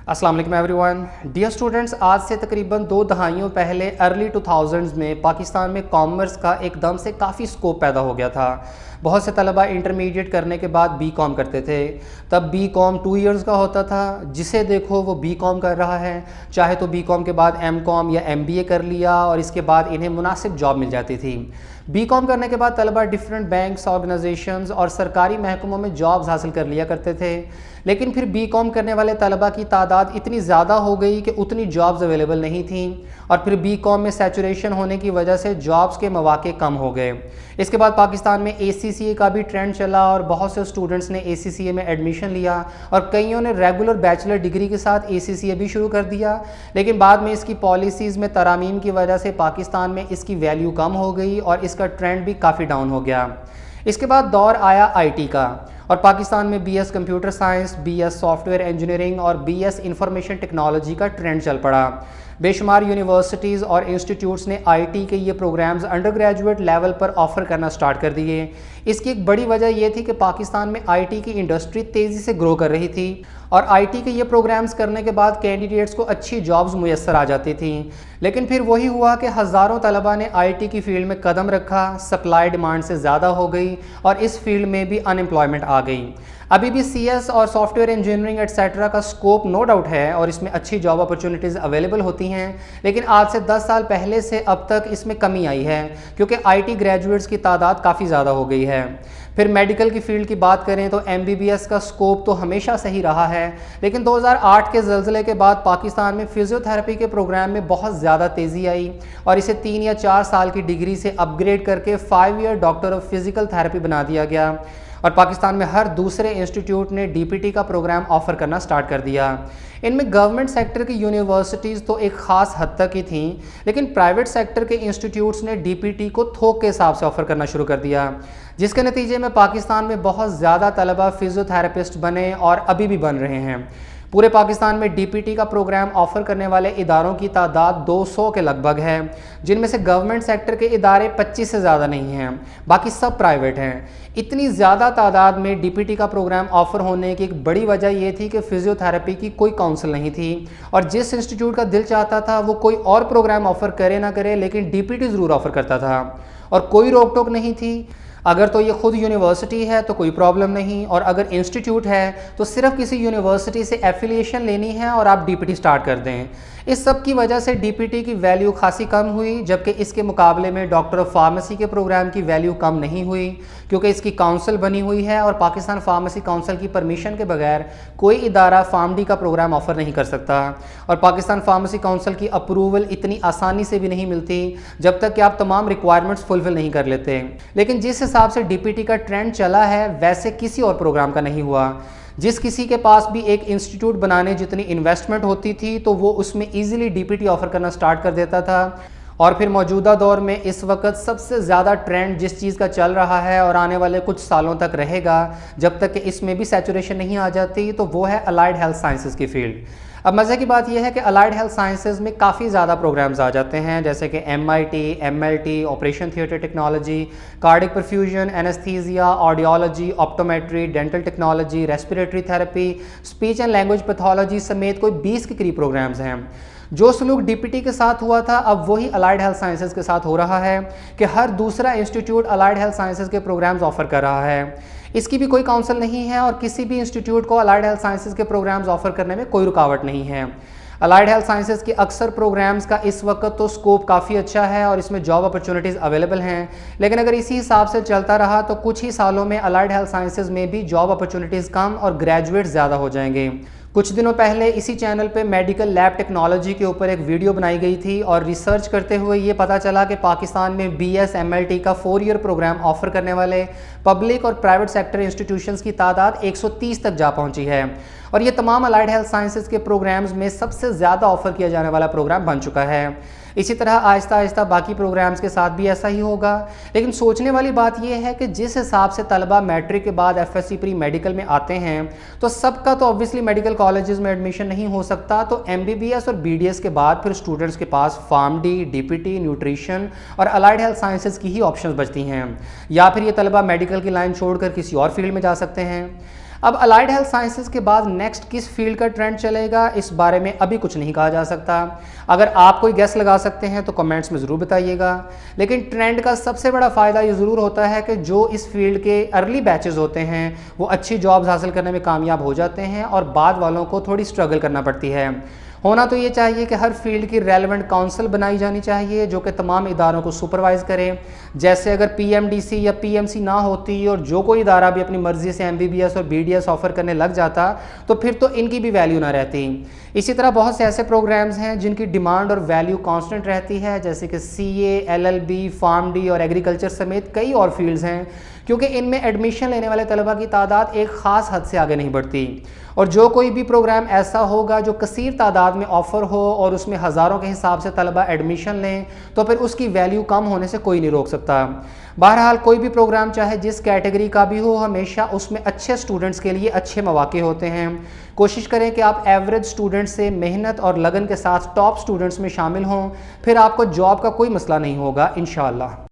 अस्सलाम वालेकुम everyone. Dear students, आज से तकरीबन 2 दहाइयों पहले अर्ली 2000s में पाकिस्तान में कॉमर्स का एकदम से काफ़ी स्कोप पैदा हो गया था। बहुत से तलबा इंटरमीडिएट करने के बाद बीकॉम करते थे। तब बीकॉम 2 इयर्स का होता था, जिसे देखो वो बीकॉम कर रहा है, चाहे तो बीकॉम के बाद एमकॉम या एमबीए कर लिया और इसके बाद इन्हें मुनासिब जॉब मिल जाती थी। बीकॉम करने के बाद तलबा डिफरेंट बैंक्स, ऑर्गेनाइजेशंस और सरकारी महकमों में जॉब्स हासिल कर लिया करते थे। लेकिन फिर बीकॉम करने वाले तलबा की तादाद इतनी ज़्यादा हो गई कि उतनी जॉब्स अवेलेबल नहीं थी और फिर बीकॉम में सैचुरेशन होने की वजह से जॉब्स के मौके कम हो गए। इसके बाद पाकिस्तान में ACCA का भी ट्रेंड चला और बहुत से स्टूडेंट्स ने ACCA में एडमिशन लिया और कईयों ने रेगुलर बैचलर डिग्री के साथ ACCA भी शुरू कर दिया। लेकिन बाद में इसकी पॉलिसीज़ में तरामीम की वजह से पाकिस्तान में इसकी वैल्यू कम हो गई और इसका ट्रेंड भी काफ़ी डाउन हो गया। इसके बाद दौर आया IT का और पाकिस्तान में BS computer science, BS software engineering और BS इंफॉर्मेशन टेक्नोलॉजी का ट्रेंड चल पड़ा। बेशुमार यूनिवर्सिटीज़ और इंस्टीट्यूट्स ने IT के ये प्रोग्राम्स अंडर ग्रेजुएट लेवल पर ऑफ़र करना स्टार्ट कर दिए। इसकी एक बड़ी वजह यह थी कि पाकिस्तान में IT की इंडस्ट्री तेज़ी से ग्रो कर रही थी और IT के ये प्रोग्राम्स करने के बाद कैंडिडेट्स को अच्छी जॉब्स मुयस्सर आ जाती थी। लेकिन फिर वही हुआ कि हज़ारों तलबा ने IT की फ़ील्ड में कदम रखा, सप्लाई डिमांड से ज़्यादा हो गई और इस फील्ड में भी अनएम्प्लॉयमेंट आ गई। अभी भी CS और सॉफ्टवेयर इंजीनियरिंग एट्सेट्रा का स्कोप नो डाउट है और इसमें अच्छी जॉब अपॉर्चुनिटीज़ अवेलेबल होती हैं, लेकिन आज से 10 साल पहले से अब तक इसमें कमी आई है क्योंकि IT ग्रेजुएट्स की तादाद काफ़ी ज़्यादा हो गई है। फिर मेडिकल की फ़ील्ड की बात करें तो MBBS का स्कोप तो हमेशा सही रहा है, लेकिन 2008 के ज़लज़ले के बाद पाकिस्तान में फिजियोथेरेपी के प्रोग्राम में बहुत ज़्यादा तेज़ी आई और इसे 3 या 4 साल की डिग्री से अपग्रेड करके 5 year doctor of physical therapy बना दिया गया और पाकिस्तान में हर दूसरे इंस्टीट्यूट ने DPT का प्रोग्राम ऑफ़र करना स्टार्ट कर दिया। इनमें गवर्नमेंट सेक्टर की यूनिवर्सिटीज़ तो एक ख़ास हद तक ही थीं, लेकिन प्राइवेट सेक्टर के इंस्टीट्यूट्स ने DPT को थोक के हिसाब से ऑफ़र करना शुरू कर दिया, जिसके नतीजे में पाकिस्तान में बहुत ज़्यादा तलबा फिजियोथेरेपिस्ट बने और अभी भी बन रहे हैं। पूरे पाकिस्तान में DPT का प्रोग्राम ऑफ़र करने वाले इदारों की तादाद 200 के लगभग है, जिनमें से गवर्नमेंट सेक्टर के इदारे 25 से ज़्यादा नहीं हैं, बाकी सब प्राइवेट हैं। इतनी ज़्यादा तादाद में DPT का प्रोग्राम ऑफ़र होने की एक बड़ी वजह ये थी कि फ़िज़ियोथेरेपी की कोई काउंसिल नहीं थी और जिस इंस्टीट्यूट का दिल चाहता था वो कोई और प्रोग्राम ऑफ़र करे ना करे, लेकिन DPT ज़रूर ऑफ़र करता था और कोई रोक टोक नहीं थी। अगर तो ये खुद यूनिवर्सिटी है तो कोई प्रॉब्लम नहीं, और अगर इंस्टीट्यूट है तो सिर्फ किसी यूनिवर्सिटी से एफिलिएशन लेनी है और आप DPT स्टार्ट कर दें। इस सब की वजह से DPT की वैल्यू खासी कम हुई, जबकि इसके मुकाबले में डॉक्टर ऑफ फार्मेसी के प्रोग्राम की वैल्यू कम नहीं हुई क्योंकि इसकी काउंसिल बनी हुई है और पाकिस्तान फार्मेसी काउंसिल की परमिशन के बगैर कोई इदारा फार्मडी का प्रोग्राम ऑफ़र नहीं कर सकता और पाकिस्तान फार्मेसी काउंसिल की अप्रूवल इतनी आसानी से भी नहीं मिलती जब तक कि आप तमाम रिक्वायरमेंट्स फुलफिल नहीं कर लेते। लेकिन जिस हिसाब से DPT का ट्रेंड चला है वैसे किसी और प्रोग्राम का नहीं हुआ। जिस किसी के पास भी एक इंस्टीट्यूट बनाने जितनी इन्वेस्टमेंट होती थी तो वो उसमें ईजिली DPT ऑफ़र करना स्टार्ट कर देता था। और फिर मौजूदा दौर में इस वक्त सबसे ज़्यादा ट्रेंड जिस चीज़ का चल रहा है और आने वाले कुछ सालों तक रहेगा जब तक कि इसमें भी सैचुरेशन नहीं आ जाती, तो वो है अलाइड हेल्थ साइंसेज़ की फ़ील्ड। अब मज़े की बात यह है कि अलाइड हेल्थ साइंसेज में काफ़ी ज़्यादा प्रोग्राम्स आ जाते हैं, जैसे कि MIT, MLT, operation theatre technology, cardiac perfusion, anaesthesia, audiology, optometry, dental technology, respiratory therapy, speech and language pathology समेत कोई 20 के करीब प्रोग्राम्स हैं। जो सलूक DPT के साथ हुआ था अब वही अलाइड हेल्थ साइंसेज के साथ हो रहा है कि हर दूसरा इंस्टीट्यूट अलाइड हेल्थ साइंसेज के प्रोग्राम्स ऑफ़र कर रहा है। इसकी भी कोई काउंसिल नहीं है और किसी भी इंस्टीट्यूट को अलाइड हेल्थ साइंसेज के प्रोग्राम्स ऑफ़र करने में कोई रुकावट नहीं है। अलाइड हेल्थ साइंसेज के अक्सर प्रोग्राम्स का इस वक्त तो स्कोप काफ़ी अच्छा है और इसमें जॉब अपॉर्चुनिटीज़ अवेलेबल हैं, लेकिन अगर इसी हिसाब से चलता रहा तो कुछ ही सालों में अलाइड हेल्थ साइंसेज में भी जॉब अपॉर्चुनिटीज़ कम और ग्रेजुएट ज़्यादा हो जाएंगे। कुछ दिनों पहले इसी चैनल पे मेडिकल लैब टेक्नोलॉजी के ऊपर एक वीडियो बनाई गई थी और रिसर्च करते हुए ये पता चला कि पाकिस्तान में BS MLT का 4 ईयर प्रोग्राम ऑफ़र करने वाले पब्लिक और प्राइवेट सेक्टर इंस्टीट्यूशंस की तादाद 130 तक जा पहुंची है और ये तमाम अलाइड हेल्थ साइंसेज के प्रोग्राम्स में सबसे ज़्यादा ऑफ़र किया जाने वाला प्रोग्राम बन चुका है। इसी तरह आहिस्ता आहिस्ता बाकी प्रोग्राम्स के साथ भी ऐसा ही होगा। लेकिन सोचने वाली बात यह है कि जिस हिसाब से तलबा मैट्रिक के बाद FSC प्री मेडिकल में आते हैं तो सबका तो ऑब्वियसली मेडिकल कॉलेजेस में एडमिशन नहीं हो सकता, तो MBBS और BDS के बाद फिर स्टूडेंट्स के पास PharmD, DPT, न्यूट्रिशन और अलाइड हेल्थ साइंसेज की ही ऑप्शंस बचती हैं, या फिर ये तलबा मेडिकल की लाइन छोड़कर किसी और फील्ड में जा सकते हैं। अब अलाइड हेल्थ साइंसेज के बाद नेक्स्ट किस फील्ड का ट्रेंड चलेगा इस बारे में अभी कुछ नहीं कहा जा सकता। अगर आप कोई गेस लगा सकते हैं तो कमेंट्स में ज़रूर बताइएगा। लेकिन ट्रेंड का सबसे बड़ा फ़ायदा ये ज़रूर होता है कि जो इस फील्ड के अर्ली बैचेस होते हैं वो अच्छी जॉब्स हासिल करने में कामयाब हो जाते हैं और बाद वालों को थोड़ी स्ट्रगल करना पड़ती है। होना तो ये चाहिए कि हर फील्ड की रेलेवेंट काउंसिल बनाई जानी चाहिए जो कि तमाम इदारों को सुपरवाइज़ करे। जैसे अगर PMDC या PMC ना होती और जो कोई इदारा भी अपनी मर्ज़ी से MBBS और BDS ऑफ़र करने लग जाता तो फिर तो इनकी भी वैल्यू ना रहती। इसी तरह बहुत से ऐसे प्रोग्राम्स हैं जिनकी डिमांड और वैल्यू कांस्टेंट रहती है, जैसे कि CA, LLB, PharmD और एग्रीकल्चर समेत कई और फील्ड्स हैं, क्योंकि इनमें एडमिशन लेने वाले तलबा की तादाद एक ख़ास हद से आगे नहीं बढ़ती। और जो कोई भी प्रोग्राम ऐसा होगा जो कसीर तादाद में ऑफ़र हो और उसमें हज़ारों के हिसाब से तलबा एडमिशन लें तो फिर उसकी वैल्यू कम होने से कोई नहीं रोक सकता। बहरहाल कोई भी प्रोग्राम चाहे जिस कैटेगरी का भी हो, हमेशा उसमें अच्छे स्टूडेंट्स के लिए अच्छे मौके होते हैं। कोशिश करें कि आप एवरेज स्टूडेंट से मेहनत और लगन के साथ टॉप स्टूडेंट्स में शामिल हों, फिर आपको जॉब का कोई मसला नहीं होगा इंशाअल्लाह।